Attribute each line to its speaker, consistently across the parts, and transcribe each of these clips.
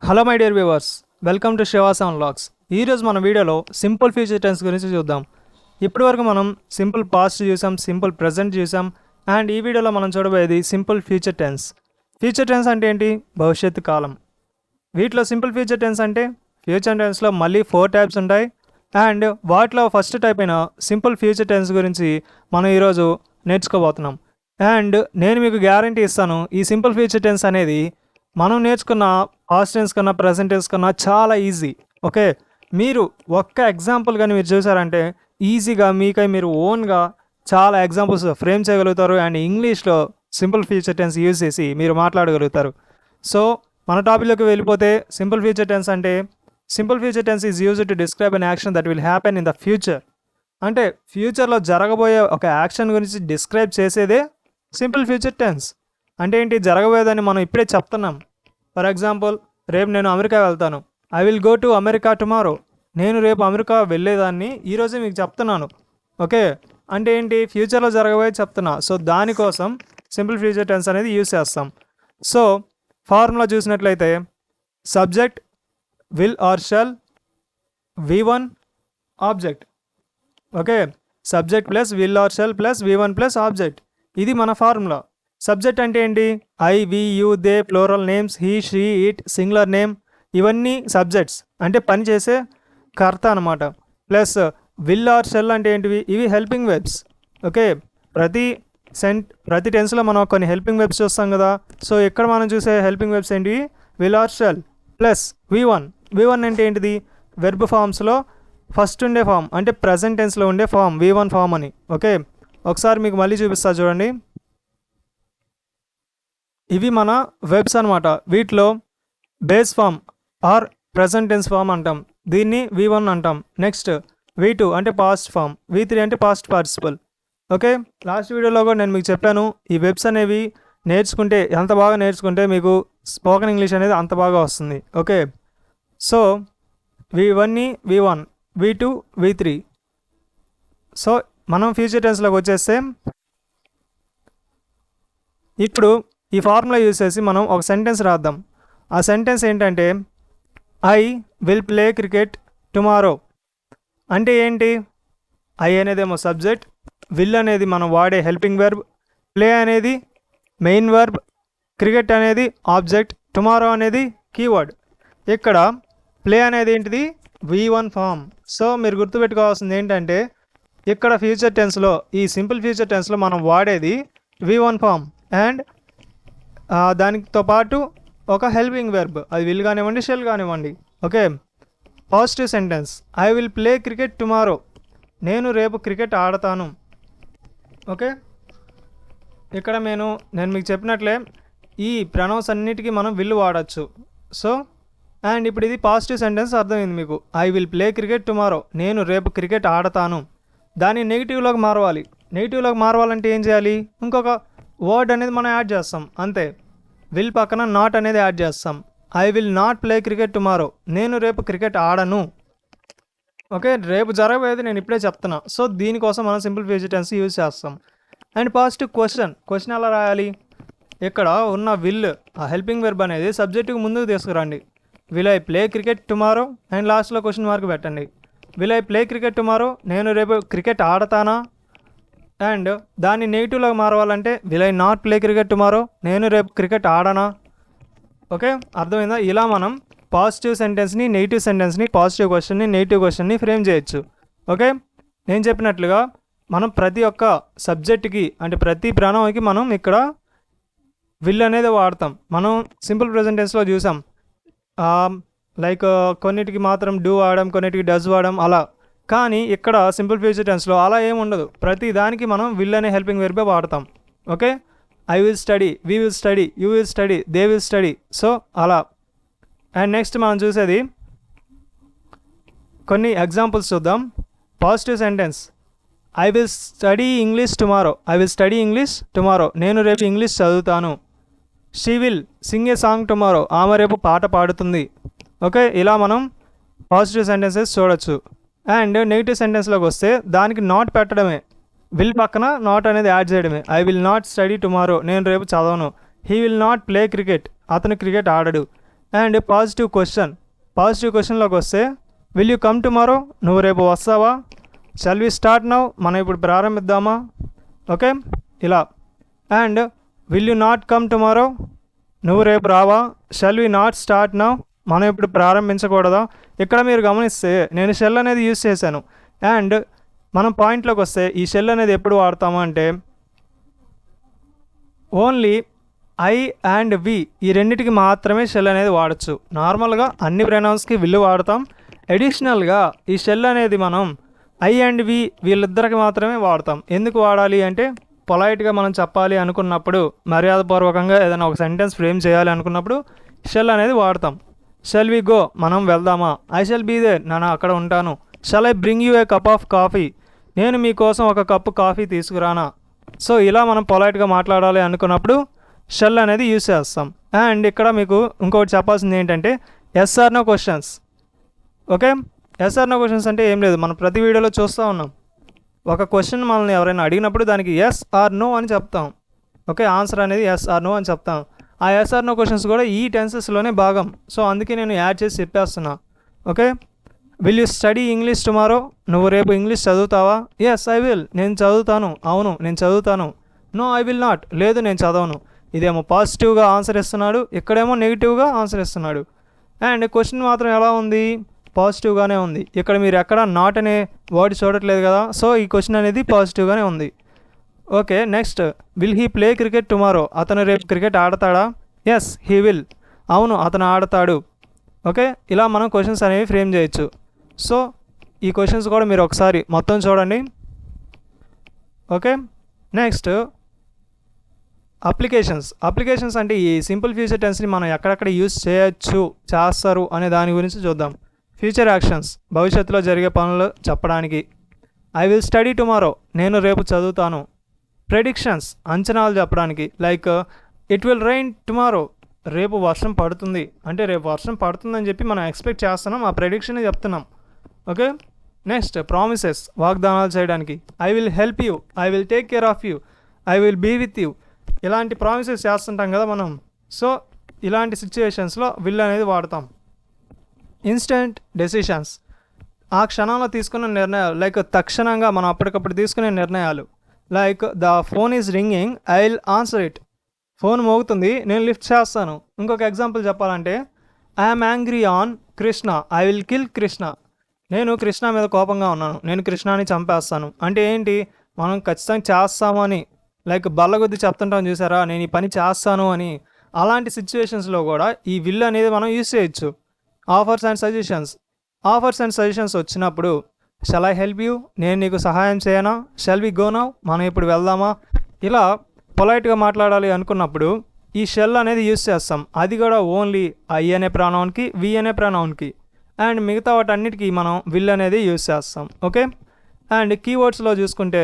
Speaker 1: Hello my dear viewers, welcome to Shivasan vlogs. ఈరోజు మన వీడియోలో సింపుల్ ఫ్యూచర్ టెన్స్ గురించి చూద్దాం. ఇప్పటివరకు మనం సింపుల్ పాస్ట్ చూసాం, సింపుల్ ప్రెజెంట్ చూసాం, అండ్ ఈ వీడియోలో మనం చూడబోయేది simple future tense. Future tense అంటే ఏంటి? భవిష్యత్తు కాలం. వీటిలో సింపుల్ ఫ్యూచర్ టెన్స్ అంటే ఫ్యూచర్ టెన్స్లో మళ్ళీ 4 టైప్స్ ఉంటాయి. అండ్ వాటిలో ఫస్ట్ టైప్ అయిన సింపుల్ ఫ్యూచర్ టెన్స్ గురించి మనం ఈరోజు నేర్చుకోబోతున్నాం. అండ్ నేను మీకు గ్యారంటీ ఇస్తాను, ఈ సింపుల్ ఫ్యూచర్ టెన్స్ అనేది మనం నేర్చుకున్న పాస్ట్ టెన్స్ కన్నా ప్రెజెంట్ టెన్స్ కన్నా చాలా ఈజీ. ఓకే, మీరు ఒక్క ఎగ్జాంపుల్ కానీ మీరు చూసారంటే ఈజీగా మీకై మీరు ఓన్గా చాలా ఎగ్జాంపుల్స్ ఫ్రేమ్ చేయగలుగుతారు. అండ్ ఇంగ్లీష్లో సింపుల్ ఫ్యూచర్ టెన్స్ యూజ్ చేసి మీరు మాట్లాడగలుగుతారు. సో మన టాపిక్లోకి వెళ్ళిపోతే, సింపుల్ ఫ్యూచర్ టెన్స్ అంటే simple future tense is used to describe an action that will happen in the future. అంటే ఫ్యూచర్లో జరగబోయే ఒక యాక్షన్ గురించి డిస్క్రైబ్ చేసేదే సింపుల్ ఫ్యూచర్ టెన్స్. అంటే ఏంటి? జరగబోయేదని మనం ఇప్పుడే చెప్తున్నాం. ఫర్ ఎగ్జాంపుల్, రేపు నేను అమెరికా వెళ్తాను. I will go to America tomorrow. నేను రేపు అమెరికా వెళ్ళేదాన్ని ఈరోజే మీకు చెప్తున్నాను. ఓకే, అంటే ఏంటి? ఫ్యూచర్లో జరగబోయే చెప్తున్నా. సో దానికోసం సింపుల్ ఫ్యూచర్ టెన్స్ అనేది యూజ్ చేస్తాం. సో ఫార్ములా చూసినట్లయితే subject will or shall V1 object. Okay, subject plus will or shall plus V1 plus object. ఇది మన ఫార్ములా. సబ్జెక్ట్ అంటే ఏంటి? I, we, you, they, plural names, he, she, it, singular name, ఇవన్నీ subjects అంటే పని చేసే కర్త అనమాట. ప్లస్ విల్ ఆర్ షెల్ అంటే ఏంటివి? ఇవి హెల్పింగ్ వెబ్స్. ఓకే, ప్రతి టెన్స్లో మనం కొన్ని హెల్పింగ్ వెబ్స్ చూస్తాం కదా. సో ఇక్కడ మనం చూసే హెల్పింగ్ వెబ్స్ ఏంటివి? Will or shall plus V1 అంటే ఏంటిది? వెర్బ్ ఫామ్స్లో ఫస్ట్ ఉండే ఫామ్, అంటే ప్రజెంట్ టెన్స్లో ఉండే ఫామ్ V1 ఫామ్ అని. ఓకే, ఒకసారి మీకు మళ్ళీ చూపిస్తా చూడండి. ఇవి మన వెబ్స్ అనమాట. వీటిలో base form or present tense form అంటాం, దీన్ని V1 అంటాం. నెక్స్ట్ V2 అంటే పాస్ట్ ఫామ్, V3 అంటే పాస్ట్ పార్టిసిపల్. ఓకే, లాస్ట్ వీడియోలో కూడా నేను మీకు చెప్పాను, ఈ వెబ్స్ అనేవి నేర్చుకుంటే, ఎంత బాగా నేర్చుకుంటే మీకు స్పోకెన్ ఇంగ్లీష్ అనేది అంత బాగా వస్తుంది. ఓకే, సో ఇవన్నీ V1, V2, V3. సో మనం ఫ్యూచర్ టెన్స్లోకి వచ్చేస్తే, ఇప్పుడు ఈ ఫార్ములా యూజ్ చేసి మనం ఒక సెంటెన్స్ రాద్దాం. ఆ సెంటెన్స్ ఏంటంటే, I will play cricket tomorrow. అంటే ఏంటి? ఐ అనేదేమో సబ్జెక్ట్, విల్ అనేది మనం వాడే హెల్పింగ్ వెర్బ్, ప్లే అనేది మెయిన్ వెర్బ్, క్రికెట్ అనేది ఆబ్జెక్ట్, టుమారో అనేది కీవర్డ్. ఇక్కడ ప్లే అనేది ఏంటిది? V1 form. సో మీరు గుర్తుపెట్టుకోవాల్సింది ఏంటంటే, ఇక్కడ ఫ్యూచర్ టెన్స్లో, ఈ సింపుల్ ఫ్యూచర్ టెన్స్లో మనం వాడేది V1 ఫామ్ అండ్ దానితో పాటు ఒక హెల్పింగ్ వెర్బ్, అది విల్ కానివ్వండి, షెల్ కానివ్వండి. Okay, positive sentence I will play cricket tomorrow. నేను రేపు క్రికెట్ ఆడతాను. ఓకే, ఇక్కడ నేను మీకు చెప్పినట్లే ఈ ప్రొనౌన్స్ అన్నిటికీ మనం విల్ వాడచ్చు. సో అండ్ ఇప్పుడు ఇది పాజిటివ్ సెంటెన్స్ అర్థమైంది మీకు. I will play cricket tomorrow, నేను రేపు క్రికెట్ ఆడతాను. దాన్ని నెగిటివ్లోకి మారవాలి. నెగిటివ్లోకి మారవాలంటే ఏం చేయాలి? ఇంకొక వర్డ్ అనేది మనం యాడ్ చేస్తాం, అంతే. విల్ పక్కన నాట్ అనేది యాడ్ చేస్తాం. I will not play cricket tomorrow, నేను రేపు క్రికెట్ ఆడను. ఓకే, రేపు జరగబోయేది నేను ఇప్పుడే చెప్తున్నా. సో దీనికోసం మనం సింపుల్ ఫ్యూచర్ టెన్స్ యూజ్ చేస్తాం. అండ్ పాజిటివ్ క్వశ్చన్ ఎలా రాయాలి? ఇక్కడ ఉన్న విల్, ఆ హెల్పింగ్ వెర్బ్ అనేది సబ్జెక్టుకు ముందుకు తీసుకురండి. Will I play cricket tomorrow and లాస్ట్లో క్వశ్చన్ మార్క్ పెట్టండి. Will I play cricket tomorrow, నేను రేపు క్రికెట్ ఆడతానా? అండ్ దాన్ని నెగిటివ్లోకి మారవాలంటే will I not play cricket tomorrow, నేను రేపు క్రికెట్ ఆడనా? ఓకే, అర్థమైందా? ఇలా మనం పాజిటివ్ సెంటెన్స్ని, నెగిటివ్ సెంటెన్స్ని, పాజిటివ్ క్వశ్చన్ని, నెగిటివ్ క్వశ్చన్ని ఫ్రేమ్ చేయొచ్చు. ఓకే, నేను చెప్పినట్లుగా మనం ప్రతి ఒక్క సబ్జెక్ట్కి, అంటే ప్రతి ప్రణవంకి మనం ఇక్కడ విల్ అనేది వాడతాం. మనం సింపుల్ ప్రెజెంట్ టెన్స్లో చూసాం, లైక్ కొన్నిటికి మాత్రం డూ వాడడం, కొన్నిటికి డస్ వాడడం అలా. కానీ ఇక్కడ సింపుల్ ఫ్యూచర్ టెన్స్లో అలా ఏమి ఉండదు. ప్రతి దానికి మనం విల్ అనే హెల్పింగ్ వెర్బే వాడతాం. Okay, I will study, we will study, you will study, they will study. So అలా. అండ్ నెక్స్ట్ మనం చూసేది కొన్ని ఎగ్జాంపుల్స్ చూద్దాం. Positive sentence I will study English tomorrow, I will study English tomorrow, నేను రేపు English చదువుతాను. She will sing A song tomorrow, ఆమె రేపు పాట పాడుతుంది. ఓకే, ఇలా మనం పాజిటివ్ సెంటెన్సెస్ చూడొచ్చు. అండ్ నెగిటివ్ సెంటెన్స్లోకి వస్తే దానికి నాట్ పెట్టడమే, విల్ పక్కన నాట్ అనేది యాడ్ చేయడమే. I will not study tomorrow, నేను రేపు చదవను. He will not play cricket, అతను క్రికెట్ ఆడడు. అండ్ పాజిటివ్ క్వశ్చన్లోకి వస్తే విల్ యూ కమ్ టుమారో, నువ్వు రేపు వస్తావా. షల్ వి స్టార్ట్ నౌ, మనం ఇప్పుడు ప్రారంభిద్దామా. ఓకే, ఇలా. And will you not come tomorrow, నువ్వు రేపు రావా. Shall we not start now, మనం ఇప్పుడు ప్రారంభించకూడదా. ఇక్కడ మీరు గమనిస్తే నేను షెల్ అనేది యూజ్ చేశాను. అండ్ మనం పాయింట్లోకి వస్తే ఈ షెల్ అనేది ఎప్పుడు వాడతాము అంటే ఓన్లీ ఐ అండ్ వి ఈ రెండింటికి మాత్రమే షెల్ అనేది వాడచ్చు. నార్మల్గా అన్ని ప్రొనౌన్స్కి విల్ వాడతాం. అడిషనల్గా ఈ షెల్ అనేది మనం ఐ అండ్ వి వీళ్ళిద్దరికి మాత్రమే వాడతాం. ఎందుకు వాడాలి అంటే పొలైట్గా మనం చెప్పాలి అనుకున్నప్పుడు, మర్యాదపూర్వకంగా ఏదైనా ఒక సెంటెన్స్ ఫ్రేమ్ చేయాలి అనుకున్నప్పుడు షెల్ అనేది వాడతాం. షెల్ వి గో, మనం వెళ్దామా. ఐ షెల్ బీ దేర్, నేను అక్కడ ఉంటాను. Shall I bring you a cup of coffee, నేను మీకోసం ఒక కప్పు కాఫీ తీసుకురానా. సో ఇలా మనం పొలైట్గా మాట్లాడాలి అనుకున్నప్పుడు షెల్ అనేది యూజ్ చేస్తాం. అండ్ ఇక్కడ మీకు ఇంకొకటి చెప్పాల్సింది ఏంటంటే yes or no questions. Okay, yes or no questions అంటే ఏం లేదు, మనం ప్రతి వీడియోలో చూస్తూ ఉన్నాం. ఒక క్వశ్చన్ మనల్ని ఎవరైనా అడిగినప్పుడు దానికి ఎస్ ఆర్ నో అని చెప్తాం. ఓకే, ఆన్సర్ అనేది ఎస్ ఆర్ నో అని చెప్తాం. ఆ ఎస్ ఆర్ నో క్వశ్చన్స్ కూడా ఈ టెన్సెస్లోనే భాగం. సో అందుకే నేను యాడ్ చేసి చెప్పేస్తున్నా. Okay, will you study English tomorrow, నువ్వు రేపు ఇంగ్లీష్ చదువుతావా. ఎస్ ఐ విల్, నేను చదువుతాను. అవును, నేను చదువుతాను. నో ఐ విల్ నాట్, లేదు నేను చదవను. ఇదేమో పాజిటివ్గా ఆన్సర్ ఇస్తున్నాడు, ఇక్కడేమో నెగిటివ్గా ఆన్సర్ ఇస్తున్నాడు. అండ్ క్వశ్చన్ మాత్రం ఎలా ఉంది, పాజిటివ్గానే ఉంది. ఇక్కడ మీరు ఎక్కడ నాట్ అనే వర్డ్ చూడట్లేదు కదా, సో ఈ క్వశ్చన్ అనేది పాజిటివ్గానే ఉంది. Okay, next will he play cricket tomorrow, అతను రేపు క్రికెట్ ఆడతాడా. ఎస్ హీ విల్, అవును అతను ఆడతాడు. ఓకే, ఇలా మనం క్వశ్చన్స్ అనేవి ఫ్రేమ్ చేయొచ్చు. సో ఈ క్వశ్చన్స్ కూడా మీరు ఒకసారి మొత్తం చూడండి. ఓకే, నెక్స్ట్ అప్లికేషన్స్ అంటే ఈ సింపుల్ ఫ్యూచర్ టెన్స్ని మనం ఎక్కడెక్కడ యూజ్ చేయొచ్చు, చేస్తారు అనే దాని గురించి చూద్దాం. ఫ్యూచర్ యాక్షన్స్, భవిష్యత్తులో జరిగే పనులు చెప్పడానికి. ఐ విల్ స్టడీ టుమారో, నేను రేపు చదువుతాను. ప్రెడిక్షన్స్, అంచనాలు చెప్పడానికి. Like it will rain tomorrow, రేపు వర్షం పడుతుంది అంటే రేపు వర్షం పడుతుందని చెప్పి మనం ఎక్స్పెక్ట్ చేస్తున్నాం, ఆ ప్రెడిక్షన్ చెప్తున్నాం. ఓకే, నెక్స్ట్ ప్రామిసెస్, వాగ్దానాలు చేయడానికి. I will help you, I will take care of you, I will be with you, ఇలాంటి ప్రామిసెస్ చేస్తుంటాం కదా మనం. సో ఇలాంటి సిచ్యువేషన్స్లో విల్ అనేది వాడతాం. ఇన్స్టెంట్ డెసిషన్స్, ఆ క్షణంలో తీసుకున్న నిర్ణయాలు. లైక్ తక్షణంగా మనం అప్పటికప్పుడు తీసుకునే నిర్ణయాలు. Like the phone is ringing, I will answer it, phone మోగుతుంది నేను లిఫ్ట్ చేస్తాను. ఇంకొక ఎగ్జాంపుల్ చెప్పాలంటే I'm angry on Krishna, I will kill Krishna, నేను కృష్ణ మీద కోపంగా ఉన్నాను, నేను కృష్ణని చంపేస్తాను. అంటే ఏంటి, మనం ఖచ్చితంగా చేస్తాము అని, లైక్ బల్లగొద్ది చెప్తుంటాం చూసారా, నేను ఈ పని చేస్తాను అని. అలాంటి సిచ్యువేషన్స్లో కూడా ఈ విల్ అనేది మనం యూజ్ చేయొచ్చు. ఆఫర్స్ అండ్ సజెషన్స్ వచ్చినప్పుడు షల్ ఐ హెల్ప్ యూ, నేను నీకు సహాయం చేయనా. షల్ వి గో నౌ, మనం ఇప్పుడు వెళ్దామా. ఇలా పొలైట్గా మాట్లాడాలి అనుకున్నప్పుడు ఈ షెల్ అనేది యూజ్ చేస్తాం. అది కూడా ఓన్లీ ఐ అనే ప్రొనౌన్కి, వి అనే ప్రొనౌన్కి. అండ్ మిగతా వాటన్నిటికీ మనం విల్ అనేది యూజ్ చేస్తాం. ఓకే, అండ్ కీవర్డ్స్లో చూసుకుంటే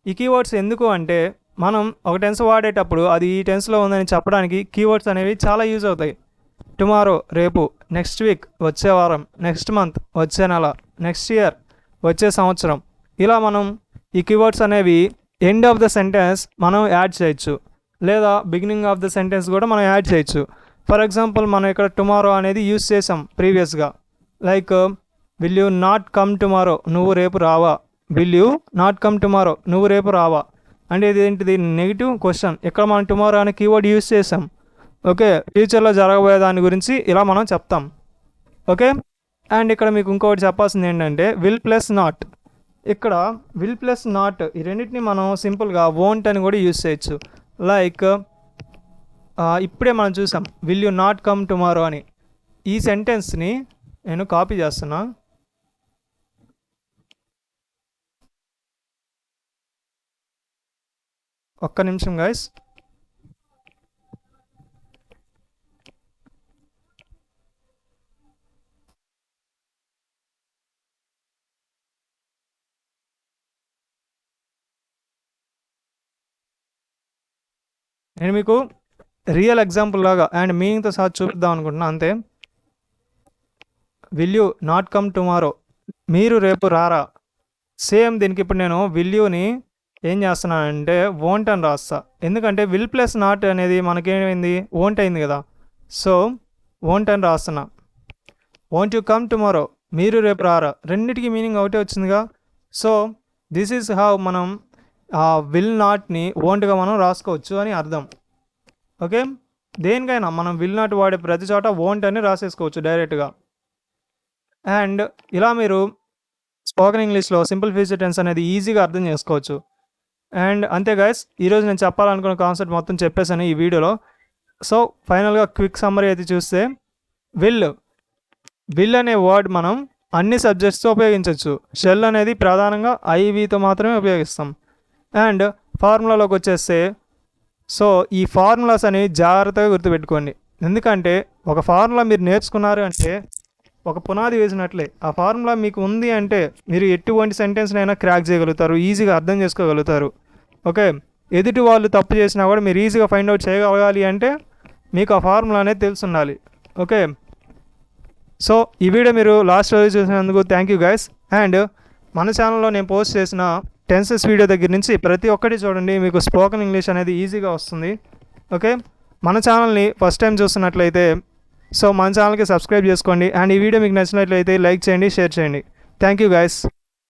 Speaker 1: ఈ కీవర్డ్స్ ఎందుకు అంటే మనం ఒక టెన్స్ వాడేటప్పుడు అది ఈ టెన్స్లో ఉందని చెప్పడానికి కీవర్డ్స్ అనేవి చాలా యూజ్ అవుతాయి. టుమారో రేపు, నెక్స్ట్ వీక్ వచ్చే వారం, నెక్స్ట్ మంత్ వచ్చే నెల, నెక్స్ట్ ఇయర్ వచ్చే సంవత్సరం. ఇలా మనం ఈ కీవర్డ్స్ అనేవి ఎండ్ ఆఫ్ ద సెంటెన్స్ మనం యాడ్ చేయొచ్చు, లేదా బిగినింగ్ ఆఫ్ ద సెంటెన్స్ కూడా మనం యాడ్ చేయొచ్చు. ఫర్ ఎగ్జాంపుల్ మనం ఇక్కడ టుమారో అనేది యూజ్ చేసాం ప్రీవియస్గా. Like will you not come tomorrow, నువ్వు రేపు రావా. Will you not come tomorrow, నువ్వు రేపు రావా అంటే ఇది ఏంటిది, నెగిటివ్ క్వశ్చన్. ఇక్కడ మనం టుమారో అనే కీవర్డ్ యూజ్ చేసాం. ఓకే, ఫ్యూచర్లో జరగబోయే దాని గురించి ఇలా మనం చెప్తాం. ఓకే, అండ్ ఇక్కడ మీకు ఇంకొకటి చెప్పాల్సింది ఏంటంటే విల్ ప్లస్ నాట్. ఇక్కడ విల్ ప్లస్ నాట్ ఈ రెండింటిని మనం సింపుల్గా వోంట్ అని కూడా యూజ్ చేయొచ్చు. లైక్ ఇప్పుడే మనం చూసాం will you not come tomorrow అని. ఈ సెంటెన్స్ని నేను కాపీ చేస్తున్నా. ఒక్క నిమిషం గైస్. నేను మీకు రియల్ ఎగ్జాంపుల్ లాగా అండ్ మీనింగ్తో సహా చూపిద్దాం అనుకుంటున్నా అంతే. Will you not come tomorrow, మీరు రేపు రారా. సేమ్ దీనికి ఇప్పుడు నేను విల్ యూని ఏం చేస్తున్నానంటే వోంట్ అని రాస్తా. ఎందుకంటే విల్ ప్లస్ నాట్ అనేది మనకేమైంది, వోంట్ అయింది కదా. సో వోంట్ అని రాస్తున్నా. వోంట్ యూ కమ్ టుమారో, మీరు రేపు రారా, రెండింటికి మీనింగ్ ఒకటే వచ్చిందిగా. సో దిస్ ఈజ్ హౌ మనం విల్ నాట్ని వోంట్గా మనం రాసుకోవచ్చు అని అర్థం. ఓకే, దేనికైనా మనం విల్ నాట్ వాడే ప్రతి చోట వోంట్ అని రాసేసుకోవచ్చు డైరెక్ట్గా. అండ్ ఇలా మీరు స్పోకెన్ ఇంగ్లీష్లో సింపుల్ ఫ్యూచర్ టెన్స్ అనేది ఈజీగా అర్థం చేసుకోవచ్చు. అండ్ అంతే గైస్, ఈరోజు నేను చెప్పాలనుకున్న కాన్సెప్ట్ మొత్తం చెప్పేసాను ఈ వీడియోలో. సో ఫైనల్గా క్విక్ సమ్మరీ అయితే చూస్తే, విల్ అనే వర్డ్ మనం అన్ని సబ్జెక్ట్స్తో ఉపయోగించవచ్చు. షెల్ అనేది ప్రధానంగా ఐవితో మాత్రమే ఉపయోగిస్తాం. అండ్ ఫార్ములాలోకి వచ్చేస్తే, సో ఈ ఫార్ములాస్ అనేవి జాగ్రత్తగా గుర్తుపెట్టుకోండి. ఎందుకంటే ఒక ఫార్ములా మీరు నేర్చుకున్నారు అంటే ఒక పునాది వేసినట్లే. ఆ ఫార్ములా మీకు ఉంది అంటే మీరు ఎటువంటి సెంటెన్స్నైనా క్రాక్ చేయగలుగుతారు, ఈజీగా అర్థం చేసుకోగలుగుతారు. ఓకే, ఎదుటి వాళ్ళు తప్పు చేసినా కూడా మీరు ఈజీగా ఫైండ్ అవుట్ చేయగలగాలి అంటే మీకు ఆ ఫార్ములా అనేది తెలిసి ఉండాలి. ఓకే, సో ఈ వీడియో మీరు లాస్ట్ రోజు చూసినందుకు థ్యాంక్ యూ గైస్. అండ్ మన ఛానల్లో నేను పోస్ట్ చేసిన టెన్సెస్ వీడియో దగ్గర నుంచి ప్రతి ఒక్కటి చూడండి, మీకు స్పోకెన్ ఇంగ్లీష్ అనేది ఈజీగా వస్తుంది. ఓకే, మన ఛానల్ని ఫస్ట్ టైం చూస్తున్నట్లయితే సో మన ఛానల్కి సబ్స్క్రైబ్ చేసుకోండి. అండ్ ఈ వీడియో మీకు నచ్చినట్లయితే లైక్ చేయండి, షేర్ చేయండి. Thank you guys.